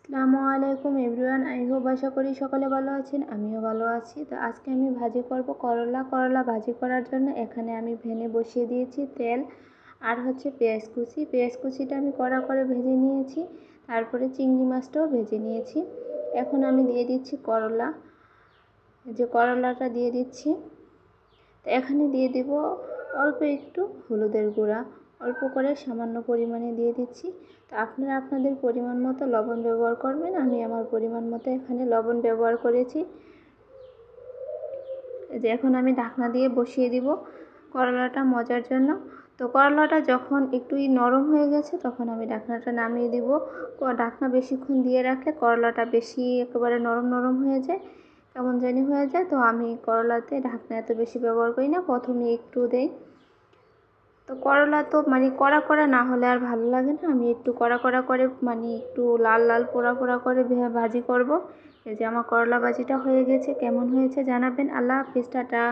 আসসালামু আলাইকুম everyone, I hope আশা করি সকলে ভালো আছেন। আমিও ভালো আছি। তো আজকে আমি ভাজি করব করলা ভাজি করার জন্য এখানে আমি ভেনে বসিয়ে দিয়েছি তেল আর পেঁয়াজ কুচিটা আমি কড়া করে ভেজে নিয়েছি। তারপরে চিংড়ি মাছটাও ভেজে নিয়েছি। এখন আমি দিয়ে দিচ্ছি করলাটা দিয়ে দিচ্ছি। তো এখানে দিয়ে দিব অল্প একটু হলুদের গুঁড়া, অল্প করে সামান্য পরিমাণে দিয়ে দিচ্ছি। তো আপনারা আপনাদের পরিমাণ মতো লবণ ব্যবহার করবেন। আমি আমার পরিমাণ মতো এখানে লবণ ব্যবহার করেছি। এখন আমি ঢাকনা দিয়ে বসিয়ে দিব করলাটা মজার জন্য। তো করলাটা যখন একটু নরম হয়ে গেছে তখন আমি ঢাকনাটা নামিয়ে দিব। ঢাকনা বেশিক্ষণ দিয়ে রাখলে করলাটা বেশি একেবারে নরম হয়ে যায়, কেমন জানি হয়ে যায়। তো আমি করলাতে ঢাকনা এত বেশি ব্যবহার করি না, প্রথমে একটু দেই। তো করলা তো কড়া না হলে আর ভালো লাগে না। আমি একটু কড়া করে একটু লাল পোড়া করে ভাজি করব। এই যে আমার করলা ভাজিটা হয়ে গেছে, কেমন হয়েছে জানাবেন। আল্লাহ হাফেজ, টাটা।